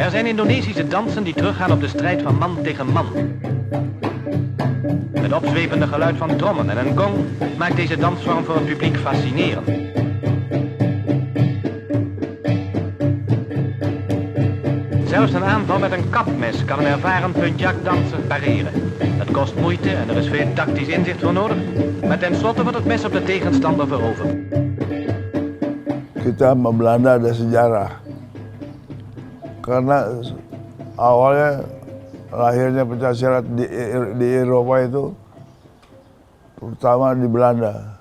Er zijn Indonesische dansen die teruggaan op de strijd van man tegen man. Het opzwepende geluid van trommen en een gong maakt deze dansvorm voor het publiek fascinerend. Zelfs een aanval met een kapmes kan een ervaren puntjakdanser pareren. Het kost moeite en er is veel tactisch inzicht voor nodig, maar tenslotte wordt het mes op de tegenstander veroverd. Kita sama Belanda ada sejarah. Karena awalnya lahirnya pencaksilat di Eropa itu terutama di Belanda.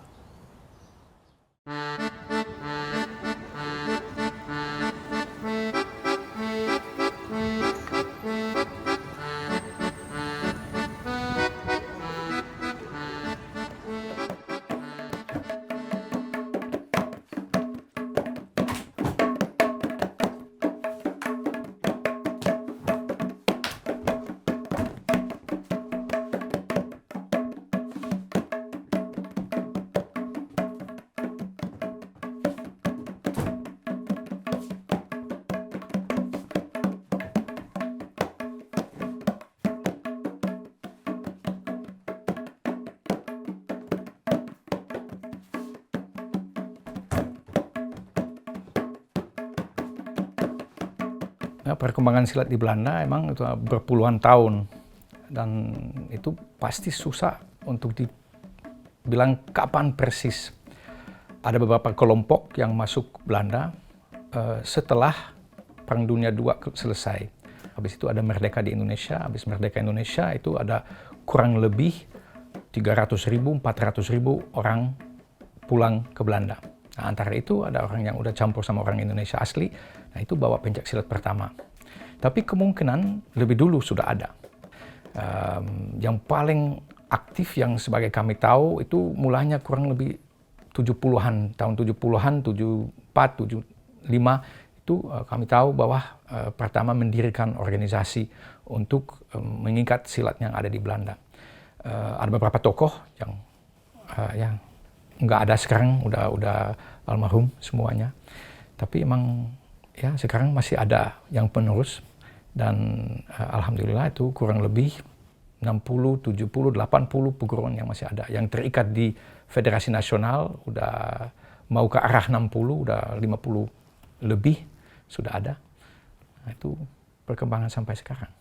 Perkembangan silat di Belanda emang itu berpuluhan tahun dan itu pasti susah untuk dibilang kapan persis. Ada beberapa kelompok yang masuk Belanda setelah Perang Dunia II selesai. Habis itu ada merdeka di Indonesia, habis merdeka Indonesia itu ada kurang lebih 300.000, 400.000 orang pulang ke Belanda. Nah, antara itu ada orang yang udah campur sama orang Indonesia asli, nah itu bawa pencaksilat pertama. Tapi kemungkinan lebih dulu sudah ada. Yang paling aktif yang sebagai kami tahu itu mulanya kurang lebih 70-an, tahun 70-an, 74, 75, itu kami tahu bahwa pertama mendirikan organisasi untuk mengikat silat yang ada di Belanda. Ada beberapa tokoh yang nggak ada sekarang, udah almarhum semuanya. Tapi emang ya sekarang masih ada yang penerus dan alhamdulillah itu kurang lebih 60, 70, 80 peguruan yang masih ada. Yang terikat di Federasi Nasional udah mau ke arah 60, udah 50 lebih sudah ada. Nah, itu perkembangan sampai sekarang.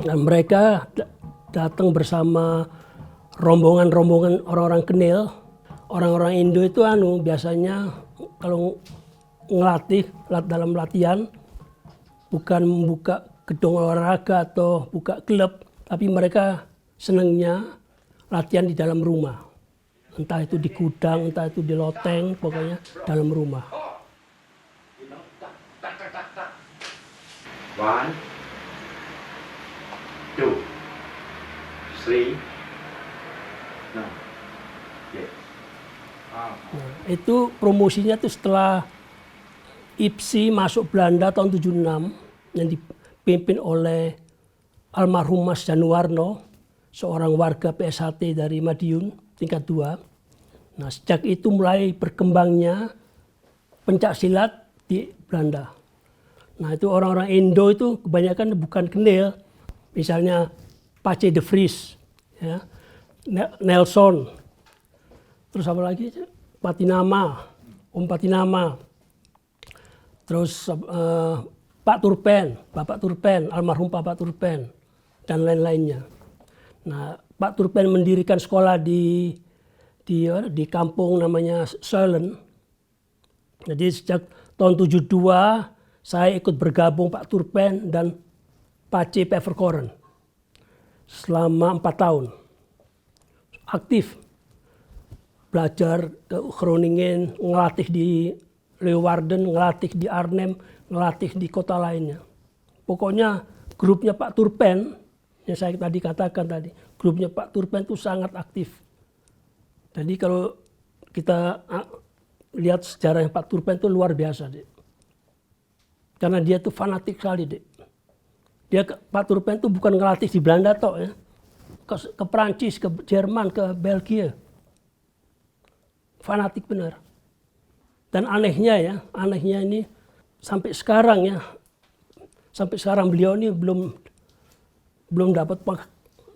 Dan mereka datang bersama rombongan-rombongan orang-orang Kenil. Orang-orang Indo itu biasanya kalau ngelatih dalam latihan bukan membuka gedung olahraga atau buka klub, tapi mereka senangnya latihan di dalam rumah. Entah itu di gudang, entah itu di loteng, pokoknya dalam rumah. One, two, three, no, yeah. Nah, itu promosinya tuh setelah IPSI masuk Belanda tahun 76 yang dipimpin oleh almarhum Mas Januarno, seorang warga PSHT dari Madiun tingkat 2. Nah, sejak itu mulai berkembangnya pencaksilat di Belanda. Nah, itu orang-orang Indo itu kebanyakan bukan Kenil. Misalnya Pace de Vries, ya, Nelson, terus apa lagi? Patinama, Patinama, terus Pak Turpen, Bapak Turpen, almarhum Bapak Turpen, dan lain-lainnya. Nah, Pak Turpen mendirikan sekolah di kampung namanya Suilen. Jadi sejak tahun 72 saya ikut bergabung Pak Turpen dan Pace Peverkoren selama 4 tahun. Aktif belajar ke Groningen, ngelatih di Leeuwarden, ngelatih di Arnhem, ngelatih di kota lainnya. Pokoknya grupnya Pak Turpen, yang saya tadi katakan tadi, grupnya Pak Turpen itu sangat aktif. Jadi kalau kita lihat sejarahnya Pak Turpen itu luar biasa, Dek. Karena dia tuh fanatik sekali, Dek. Pak Turpen itu bukan ngelatih di Belanda toh ya. Ke Perancis, ke Jerman, ke Belgia. Fanatik benar. Dan anehnya ini sampai sekarang beliau ini belum dapat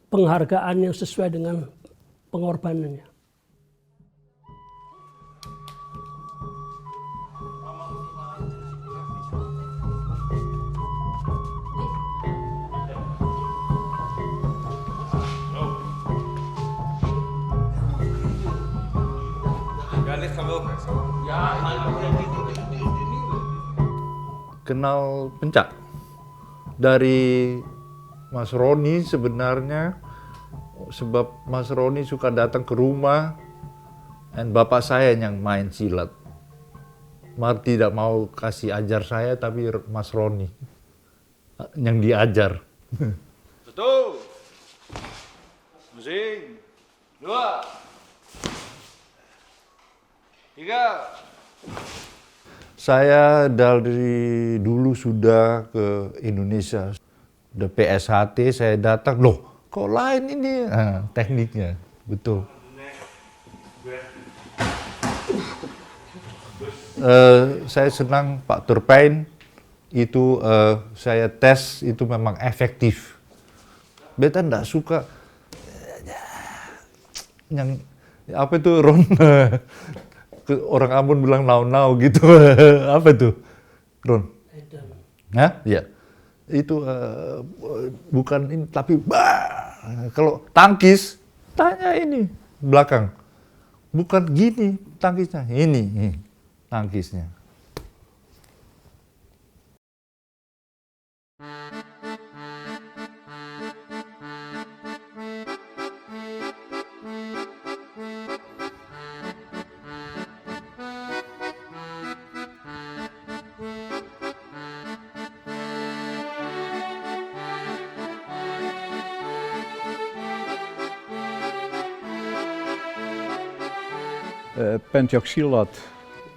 penghargaan yang sesuai dengan pengorbanannya. Kenal Pencak dari Mas Roni sebenarnya, sebab Mas Roni suka datang ke rumah dan bapak saya yang main silat. Mar tidak mau kasih ajar saya, tapi Mas Roni yang diajar. Satu, musik, 2, 3. Saya dari dulu sudah ke Indonesia, udah PSHT saya datang, loh kok lain ini tekniknya, betul. Saya senang Pak Turpen, itu saya tes itu memang efektif. Beta nggak suka yang apa itu Ron. Orang Ambon bilang nau-nau gitu. Apa itu, Ron? Hah? Ya. Itu bukan ini, tapi kalau tangkis, tanya ini belakang. Bukan gini tangkisnya, ini tangkisnya. Pencak Silat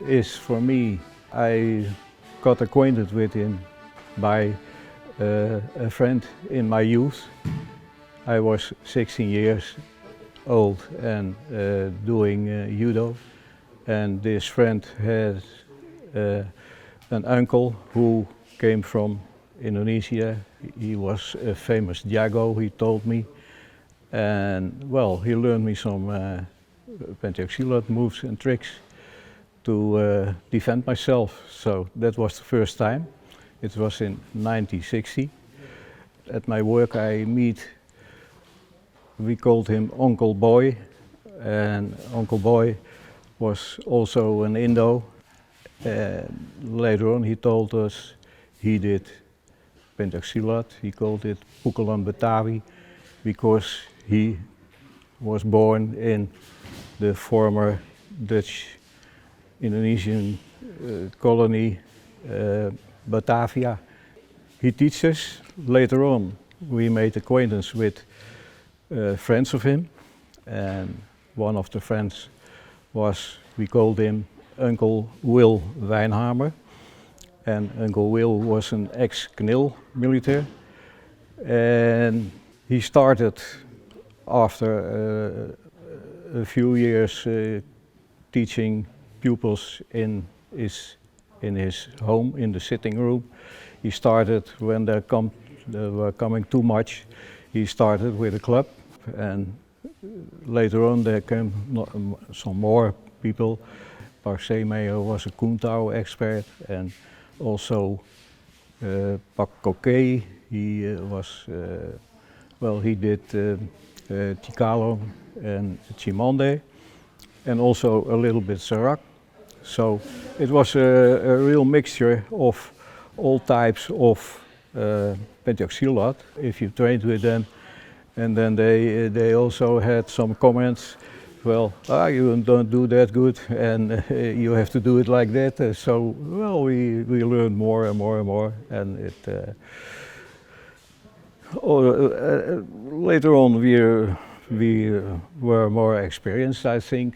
is for me, I got acquainted with him by a friend in my youth. I was 16 years old and doing judo, and this friend had an uncle who came from Indonesia. He was a famous jago, he told me, and well, he learned me some Pencak Silat moves and tricks to defend myself. So that was the first time. It was in 1960. At my work I meet, we called him Uncle Boy, and Uncle Boy was also an Indo. Later on he told us he did Pencak Silat, he called it Pukulan Betawi, because he was born in the former Dutch Indonesian colony Batavia. He teaches. Later on we made acquaintance with friends of him, and one of the friends was, we called him Uncle Will Wijnhamer, and Uncle Will was an ex-KNIL militaire, and he started after a few years teaching pupils in his home, in the sitting room. He started when they were coming too much. He started with a club, and later on there came some more people. Pak Zeemeyer was a Kuntao expert, and also Pak Kokei, he was, well, he did Tikalo and Chimande, and also a little bit Sarak. So it was a real mixture of all types of Pencak Silat, if you trained with them. And then they also had some comments, well, you don't do that good, and you have to do it like that. So, well, we learned more and more and more, and Later on, we were more experienced, I think.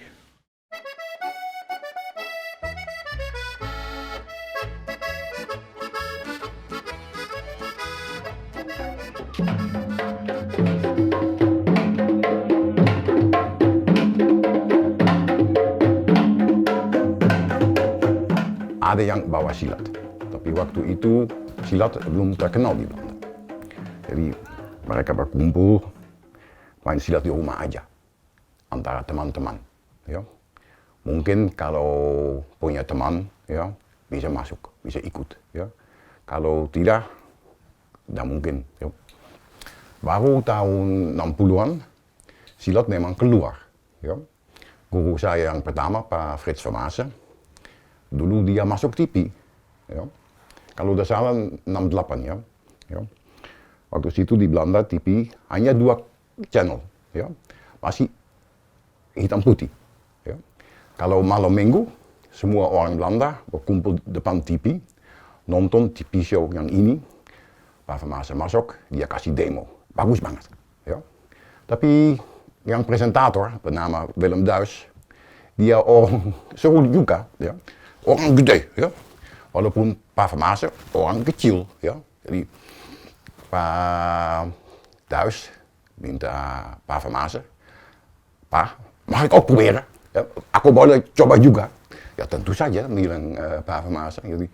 Ada yang bawa silat, tapi waktu itu silat belum terkenal di Belanda. Jadi mereka berkumpul main silat di rumah aja antara teman-teman. Ya. Mungkin kalau punya teman, ya bisa masuk, bisa ikut. Ya. Kalau tidak, tidak mungkin. Ya. Baru tahun 60-an silat memang keluar. Ya. Guru saya yang pertama, Pak Frits Vermaassen, dulu dia masuk TV, ya. Kalau udah salah 68 ya. Ya. Waktu situ di Belanda TV hanya 2 channel, ya. Masih hitam putih. Ya. Kalau malam minggu semua orang Belanda berkumpul depan TV, nonton TV show yang ini. Pak Vermaassen masuk, dia kasih demo, bagus banget. Ya. Tapi yang presentator bernama Willem Duis, dia orang seru juga, ya. Orang gede, ya. Walaupun Pak Vermaassen orang kecil, ya. Jadi Pak Duis minta Pak Vermaassen, Pak, mag ik ook proberen? Ya, aku boleh coba juga. Ya tentu saja, bilang Pak Vermaassen. Jadi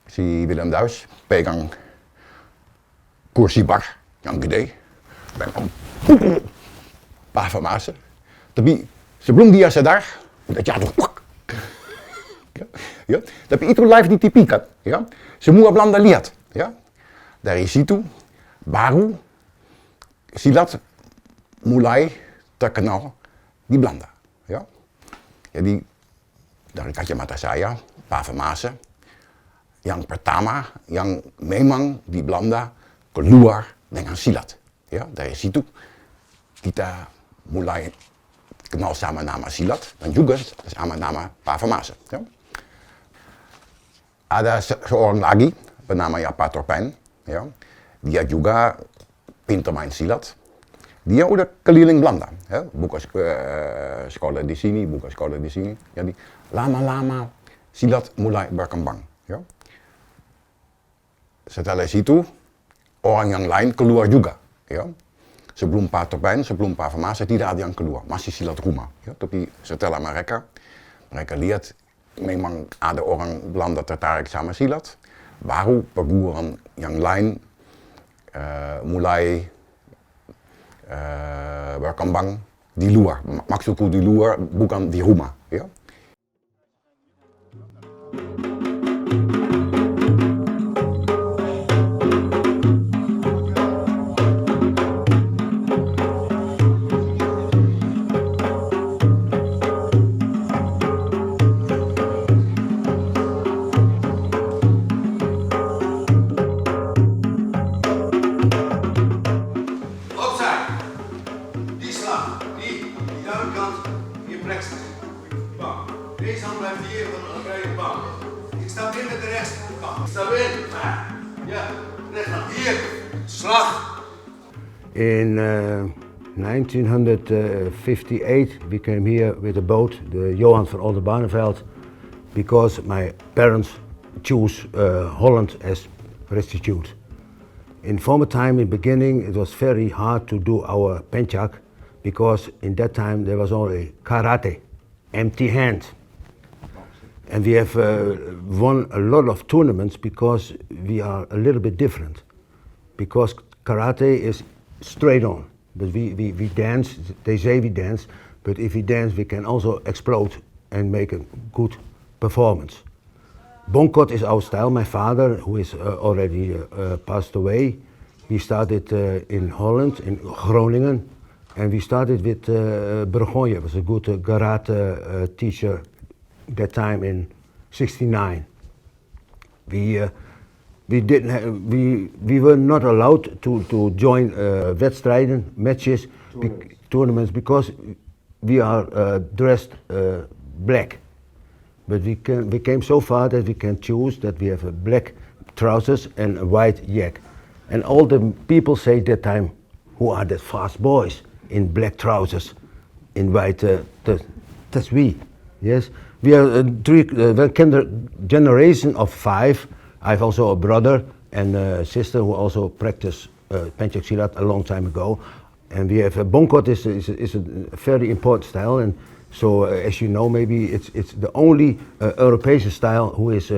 si Willem Duis pegang kursi bar yang gede, pegang Pak Vermaassen. Tapi sebelum dia sadar, udah jatuh. Ya, tapi itu live di TV kan, ya. Semua Belanda lihat, ya. Dari situ baru silat mulai terkenal di Belanda, ya. Jadi dari kacamata saya, Pak Vermaassen yang pertama yang memang di Belanda keluar dengan silat, ya. Dari situ kita mulai kenal sama nama silat dan juga sama nama Pak Vermaassen, ya. Ada seorang lagi bernama Pak Torpen, ya. Dia juga pintar main silat. Dia udah keliling Belanda, ya. Buka sekolah di sini, buka sekolah di sini. Jadi lama-lama silat mulai berkembang, ya. Setelah situ orang yang lain keluar juga, ya. Sebelum Pak Torpen, sebelum Pak Vermaassen tidak ada yang keluar, masih silat rumah, ya. Tapi setelah mereka lihat memang ada orang Belanda tertarik sama silat, baru perguruan yang lain mulai berkembang di luar. Maksudku di luar, bukan di rumah, ya. Deze hand blijft hier, dan krijg je de bal. Ik sta binnen de rest. Ik sta binnen. Ja, recht naar hier. Slag. In 1958 we came here with a boat, the Johan van Oldenbarneveld, because my parents chose Holland as restitute. In former time, in beginning, it was very hard to do our penchak because in that time there was only karate, empty hand. And we have won a lot of tournaments because we are a little bit different. Because karate is straight on, but we dance, they say we dance, but if we dance we can also explode and make a good performance. Bonkot is our style. My father, who is already passed away, he started in Holland, in Groningen, and we started with Burgonje, was a good karate teacher that time in '69. We were not allowed to join wedstrijden, matches, tournaments because we are dressed black. But we came so far that we can choose that we have a black trousers and a white jacket. And all the people say that time, who are the fast boys in black trousers, in white, that's we, yes. We are generation of 5. I have also a brother and a sister who also practiced Pencak Silat a long time ago. And we have Bongkot is a very important style, and so as you know, maybe it's the only European style who is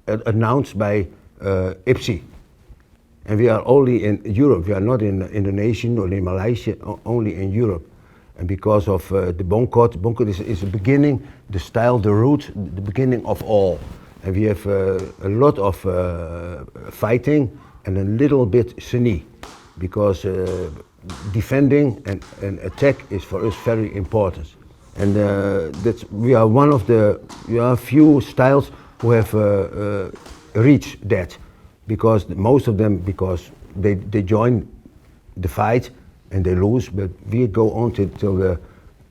announced by IPSI. And we are only in Europe. We are not in Indonesia or in Malaysia, only in Europe. And because of the Bongkot is the beginning, the style, the root, the beginning of all. And we have a lot of fighting and a little bit seni, because defending and attack is for us very important. And we are one of the few styles who have reached that, because most of them, because they join the fight and they lose, but we go on till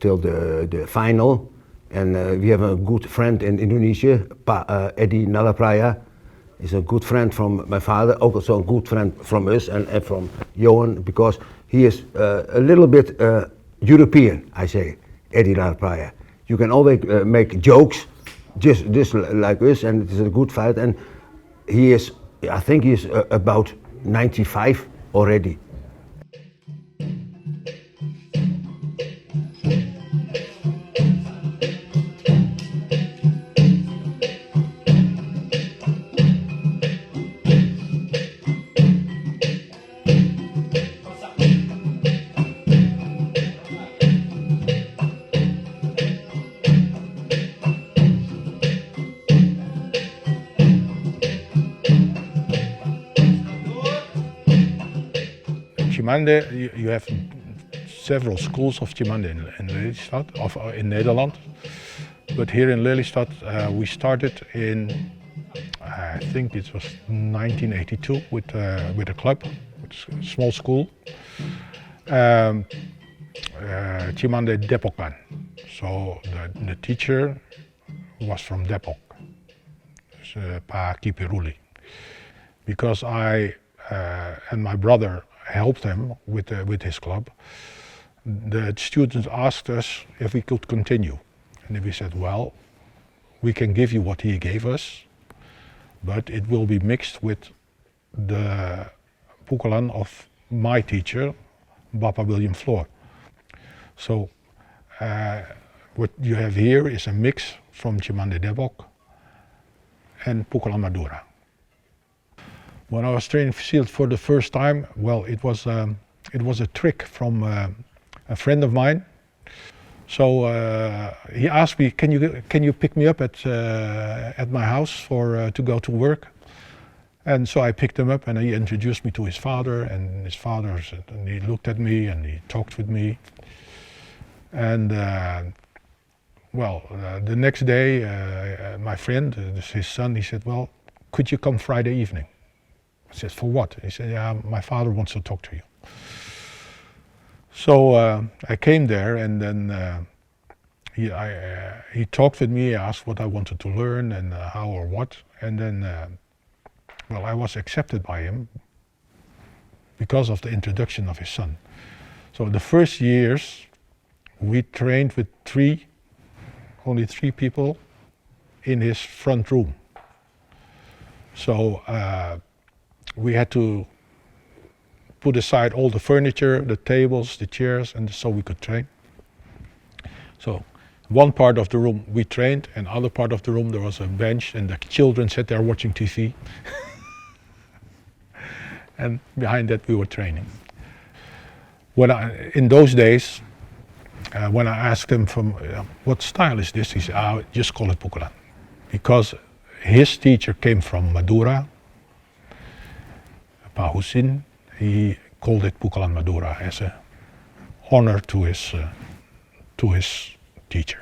the final. And we have a good friend in Indonesia, Eddie Nalapraya. He's a good friend from my father, also a good friend from us and from Johan, because he is a little bit European, I say, Eddie Nalapraya. You can always make jokes, just like us, and it is a good fight. And he is, I think he is about 95 already. Cimande, you have several schools of Cimande in Lelystad, in Nederland. But here in Lelystad, we started in, I think it was 1982 with a club, with a small school. Cimande Depokkan. So the teacher was from Depok, Pa Kipiruli. Because I and my brother helped him with his club, the students asked us if we could continue. And we said, well, we can give you what he gave us, but it will be mixed with the pukulan of my teacher, Bapak William Floor. So what you have here is a mix from Cimande Depok and Pukulan Madura. When I was training Silat for the first time, well, it was a trick from a friend of mine. So he asked me, "Can you pick me up at my house to go to work?" And so I picked him up, and he introduced me to his father. And his father said, and he looked at me and he talked with me. And the next day, my friend, his son, he said, "Well, could you come Friday evening?" I said, "For what?" He said, "Yeah, my father wants to talk to you." So I came there, and then he talked with me, asked what I wanted to learn and how or what. And then, I was accepted by him because of the introduction of his son. So the first years, we trained with only three people in his front room. So we had to put aside all the furniture, the tables, the chairs, and so we could train. So one part of the room we trained, and other part of the room there was a bench, and the children sat there watching TV. And behind that we were training. In those days, when I asked him what style is this, he said, just call it Pukulan. Because his teacher came from Madura, Pa Husin. He called it Pukulan Madura as an honor to his teacher.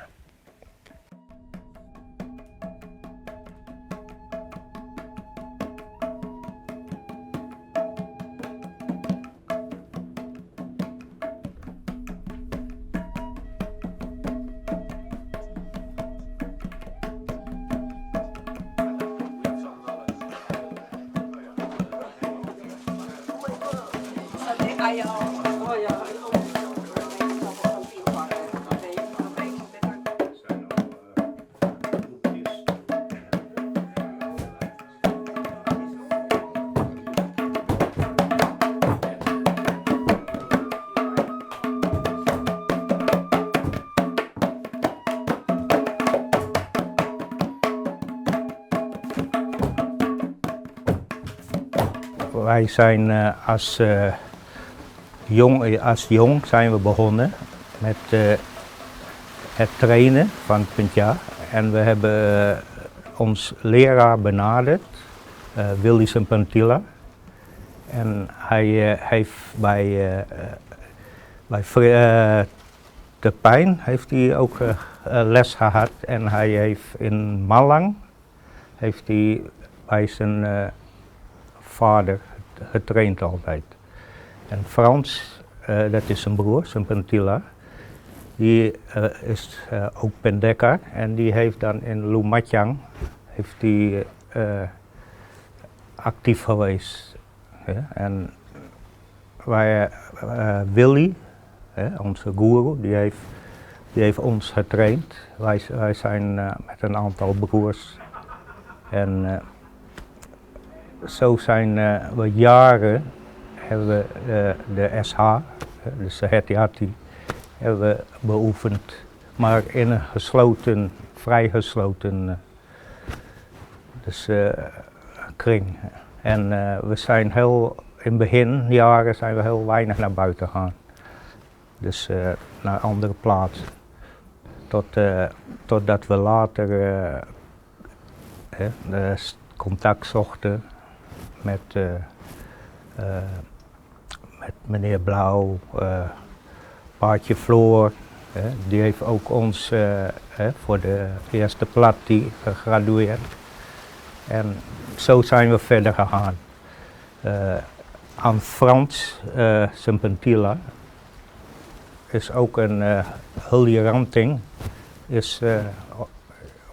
Wij zijn als jong zijn we begonnen met het trainen van Puntja. En we hebben ons leraar benaderd, Willy Sempantila. En hij heeft bij de Pijn heeft hij ook les gehad. En hij heeft in Malang heeft hij bij zijn vader getraind altijd. En Frans, dat is zijn broer, Sempantila, die is ook pendekar en die heeft dan in Lumajang heeft die, actief geweest. Ja, en wij, Willy, onze guru, die heeft ons getraind. Wij zijn met een aantal broers. En zo zijn we jaren, hebben we de SH, dus de Heti-Hati, hebben we beoefend. Maar in een gesloten, vrij gesloten kring. En we zijn in beginjaren zijn we heel weinig naar buiten gegaan. Dus naar andere plaatsen. Totdat we later contact zochten met meneer Blauw, Paatje Floor. Die heeft ook ons voor de eerste platti gegradueerd. En zo zijn we verder gegaan. Aan Frans Sempantila is ook een Hulje-Ranting,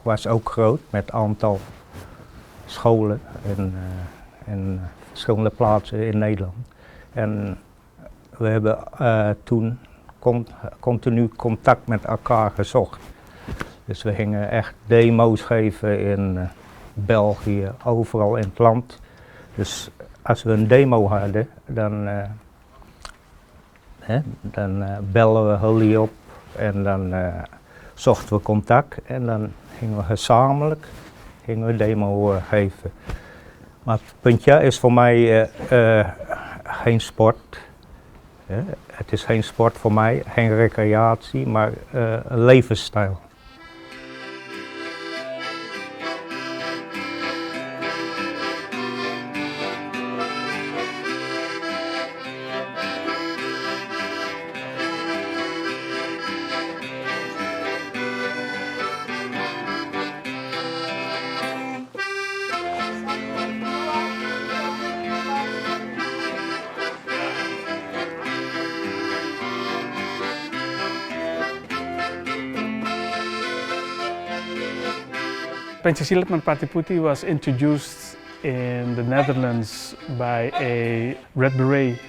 was ook groot met aantal scholen in verschillende plaatsen in Nederland. En we hebben toen continu contact met elkaar gezocht. Dus we gingen echt demo's geven in België, overal in het land. Dus als we een demo hadden, dan bellen we Hully op en dan zochten we contact en dan gingen we gezamenlijk demo geven. Maar Puntja is voor mij geen sport. Het is geen sport voor mij, geen recreatie, maar een levensstijl. Pencak Silat Merpati was introduced in the Netherlands by a Red Beret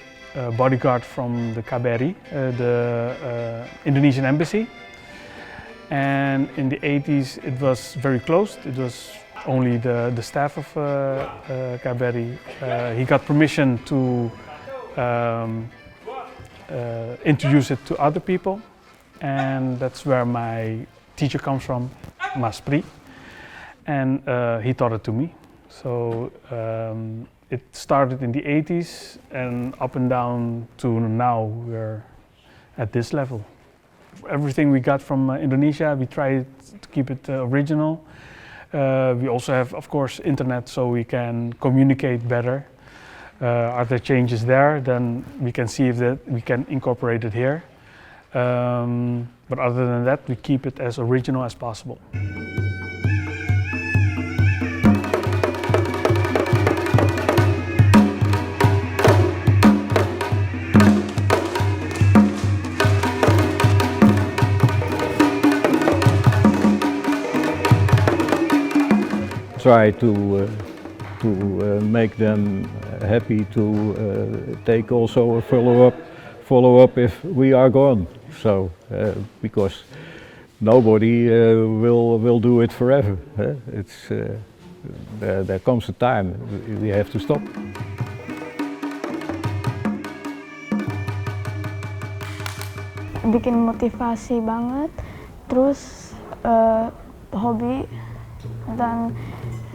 bodyguard from the KBRI, the Indonesian embassy. And in the 80s it was very closed. It was only the staff of KBRI. He got permission to introduce it to other people. And that's where my teacher comes from, Mas Pri. And he taught it to me. So it started in the 80s and up and down to now we're at this level. Everything we got from Indonesia, we try to keep it original. We also have, of course, internet so we can communicate better. Are there changes there? Then we can see if we can incorporate it here. But other than that, we keep it as original as possible. Try to make them happy to take also a follow-up if we are gone. So because nobody will do it forever. It's there comes a time we have to stop. Bikin motivasi banget, terus hobi, dan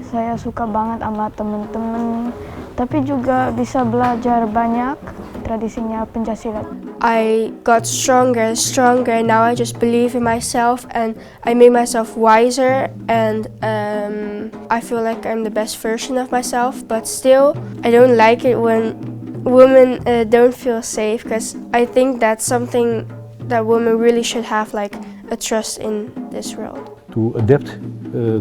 saya suka banget sama temen-temen, tapi juga bisa belajar banyak tradisinya pencaksilat. I got stronger and stronger, and now I just believe in myself and I made myself wiser, and I feel like I'm the best version of myself, but still I don't like it when women don't feel safe, because I think that's something that women really should have, like a trust in this world. To adapt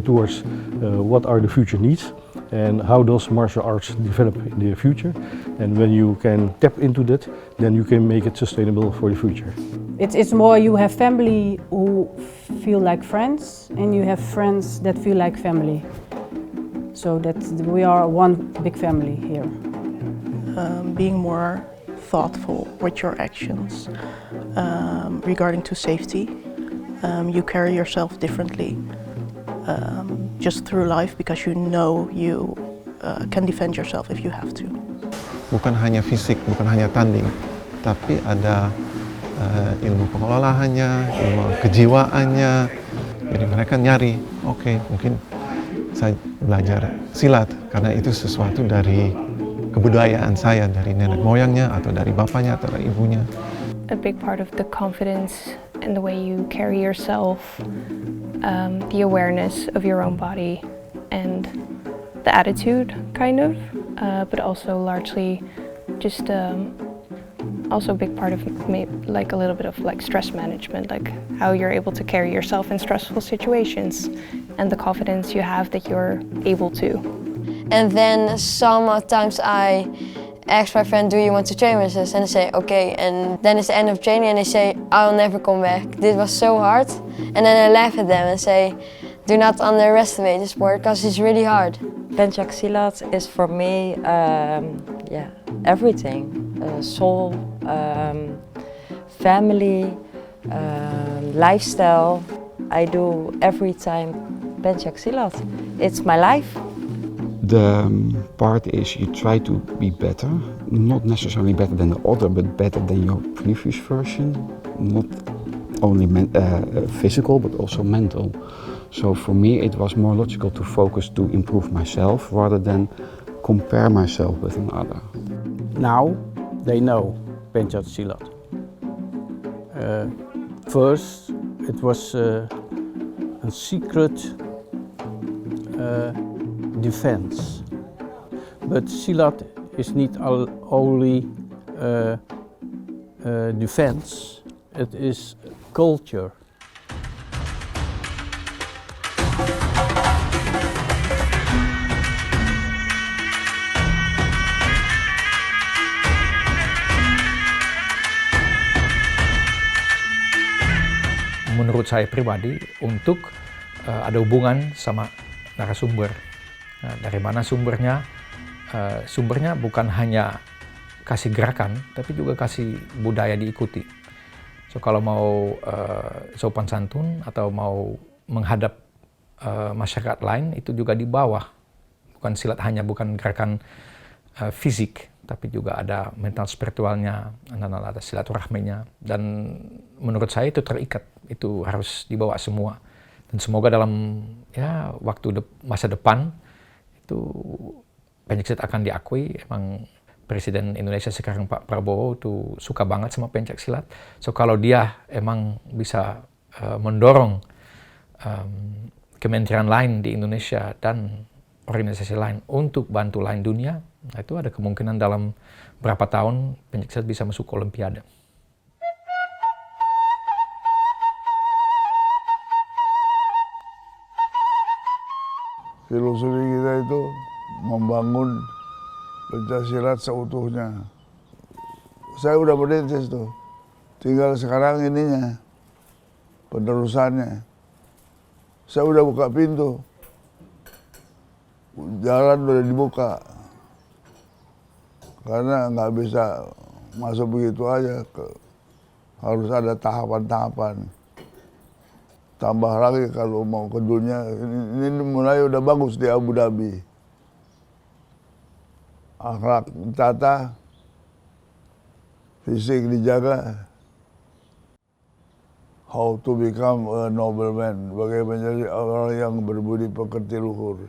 towards what are the future needs and how does martial arts develop in the future, and when you can tap into that, then you can make it sustainable for the future. It's more you have family who feel like friends and you have friends that feel like family. So that we are one big family here. Being more thoughtful with your actions regarding to safety. You carry yourself differently just through life because you know you can defend yourself if you have to. Bukan hanya fisik, bukan hanya tanding, tapi ada ilmu pengelolaannya, ilmu kejiwaannya. Jadi mereka nyari, oke, mungkin saya belajar silat karena itu sesuatu dari kebudayaan saya, dari nenek moyangnya atau dari bapaknya atau dari ibunya. A big part of the confidence and the way you carry yourself, the awareness of your own body and the attitude, kind of, but also largely just also a big part of like a little bit of like stress management, like how you're able to carry yourself in stressful situations and the confidence you have that you're able to. And then sometimes I ask my friend, do you want to train with us? And they say, okay. And then it's the end of training and they say, I'll never come back. This was so hard. And then I laugh at them and say, do not underestimate the sport because it's really hard. Pencaksilat is for me, everything. Soul, family, lifestyle. I do every time Pencaksilat. It's my life. The part is you try to be better, not necessarily better than the other, but better than your previous version. Not only physical, but also mental. So for me, it was more logical to focus to improve myself rather than compare myself with another. Now they know Pencaksilat. First, it was a secret defense. But Silat is not only defense, it is culture. Menurut saya pribadi, untuk ada hubungan sama narasumber. Nah, dari mana sumbernya? Sumbernya bukan hanya kasih gerakan, tapi juga kasih budaya diikuti. So kalau mau sopan santun atau mau menghadap masyarakat lain, itu juga di bawah. Bukan silat hanya bukan gerakan fisik, tapi juga ada mental spiritualnya, ada silaturahminya. Dan menurut saya itu terikat, itu harus dibawa semua. Dan semoga dalam masa depan itu Pencaksilat akan diakui. Emang Presiden Indonesia sekarang Pak Prabowo tuh suka banget sama Pencaksilat. So kalau dia emang bisa mendorong kementerian lain di Indonesia dan organisasi lain untuk bantu lain dunia, nah itu ada kemungkinan dalam berapa tahun Pencaksilat bisa masuk ke Olimpiade. Filosofi kita itu membangun Pencaksilat seutuhnya. Saya udah merintis tuh, tinggal sekarang ininya, penerusannya. Saya udah buka pintu, jalan udah dibuka. Karena nggak bisa masuk begitu aja, harus ada tahapan-tahapan. Tambah lagi kalau mau ke dunia, ini mulai udah bagus di Abu Dhabi. Akhlak ditata, fisik dijaga. How to become a nobleman, bagaimana menjadi orang yang berbudi pekerti luhur.